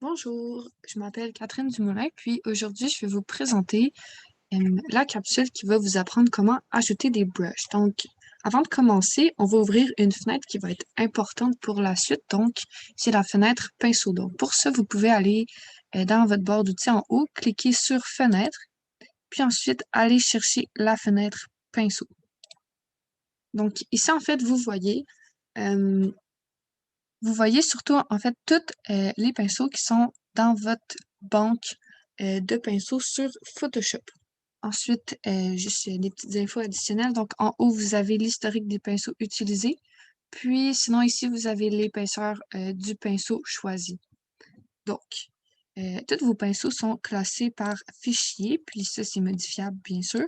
Bonjour, je m'appelle Catherine Dumoulin, puis aujourd'hui, je vais vous présenter la capsule qui va vous apprendre comment ajouter des brushes. Donc, avant de commencer, on va ouvrir une fenêtre qui va être importante pour la suite. Donc, c'est la fenêtre pinceau. Donc, pour ça, vous pouvez aller dans votre barre d'outils en haut, cliquer sur Fenêtre, puis ensuite aller chercher la fenêtre pinceau. Donc, ici, en fait, euh, vous voyez surtout, en fait, tous les pinceaux qui sont dans votre banque de pinceaux sur Photoshop. Ensuite, juste des petites infos additionnelles. Donc, en haut, vous avez l'historique des pinceaux utilisés. Puis, sinon, ici, vous avez l'épaisseur du pinceau choisi. Donc, tous vos pinceaux sont classés par fichier, puis ça, c'est modifiable, bien sûr.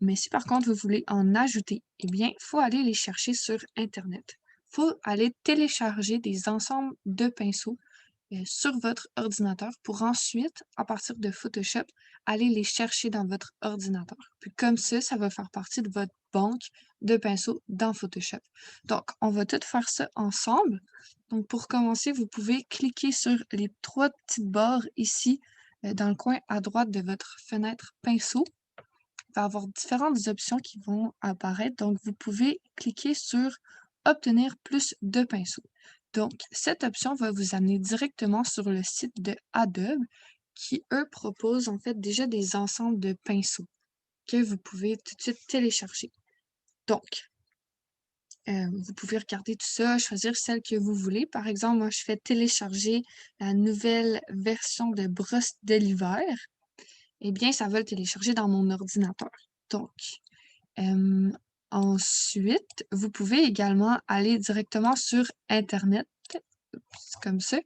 Mais si par contre vous voulez en ajouter, eh bien, il faut aller les chercher sur Internet. Il faut aller télécharger des ensembles de pinceaux sur votre ordinateur pour ensuite, à partir de Photoshop, aller les chercher dans votre ordinateur. Puis comme ça va faire partie de votre banque de pinceaux dans Photoshop. Donc, on va tout faire ça ensemble. Donc, pour commencer, vous pouvez cliquer sur les trois petites barres ici dans le coin à droite de votre fenêtre pinceau. Il va avoir différentes options qui vont apparaître. Donc, vous pouvez cliquer sur Obtenir plus de pinceaux. Donc, cette option va vous amener directement sur le site de Adobe qui, eux, proposent en fait déjà des ensembles de pinceaux que vous pouvez tout de suite télécharger. Donc, vous pouvez regarder tout ça, choisir celle que vous voulez. Par exemple, moi, je fais télécharger la nouvelle version de brosse de l'hiver. Eh bien, ça va le télécharger dans mon ordinateur. Donc, euh, ensuite, vous pouvez également aller directement sur Internet, comme ça,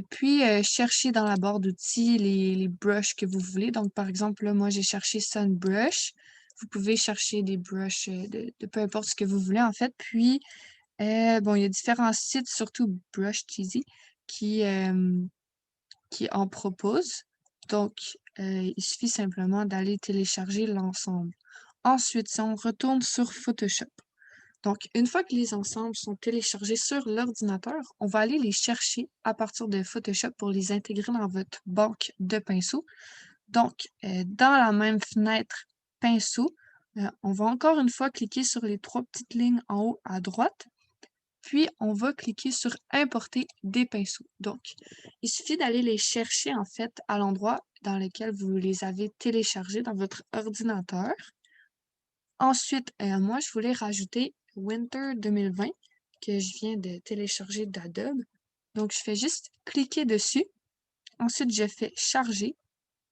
puis chercher dans la barre d'outils les brushes que vous voulez. Donc, par exemple, là, moi, j'ai cherché Sun Brush. Vous pouvez chercher des brushes de peu importe ce que vous voulez, en fait. Puis, bon, il y a différents sites, surtout Brush Cheesy, qui, euh, qui en proposent. Donc, il suffit simplement d'aller télécharger l'ensemble. Ensuite, si on retourne sur Photoshop, donc une fois que les ensembles sont téléchargés sur l'ordinateur, on va aller les chercher à partir de Photoshop pour les intégrer dans votre banque de pinceaux. Donc, dans la même fenêtre pinceau, on va encore une fois cliquer sur les trois petites lignes en haut à droite, puis on va cliquer sur Importer des pinceaux. Donc, il suffit d'aller les chercher en fait à l'endroit dans lequel vous les avez téléchargés dans votre ordinateur. Ensuite, moi, je voulais rajouter Winter 2020 que je viens de télécharger d'Adobe. Donc, je fais juste cliquer dessus. Ensuite, je fais charger.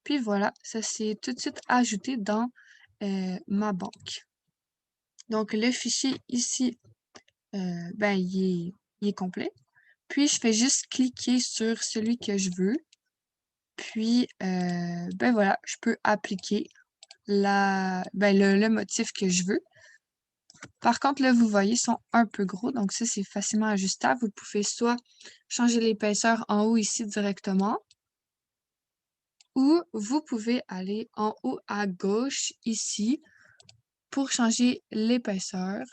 Puis voilà, ça s'est tout de suite ajouté dans ma banque. Donc, le fichier ici, ben, il est complet. Puis, je fais juste cliquer sur celui que je veux. Puis, ben voilà, je peux appliquer le motif que je veux. Par contre, là, vous voyez, ils sont un peu gros, donc ça, c'est facilement ajustable. Vous pouvez soit changer l'épaisseur en haut ici directement, ou vous pouvez aller en haut à gauche ici pour changer l'épaisseur.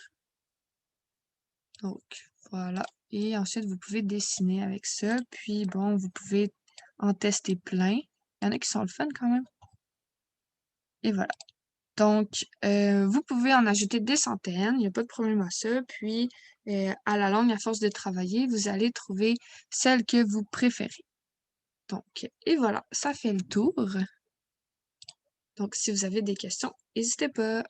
Donc, voilà. Et ensuite, vous pouvez dessiner avec ça. Puis, bon, vous pouvez en tester plein. Il y en a qui sont le fun quand même. Et voilà. Donc, vous pouvez en ajouter des centaines, il n'y a pas de problème à ça. Puis, à la longue, à force de travailler, vous allez trouver celle que vous préférez. Donc, et voilà, ça fait le tour. Donc, si vous avez des questions, n'hésitez pas.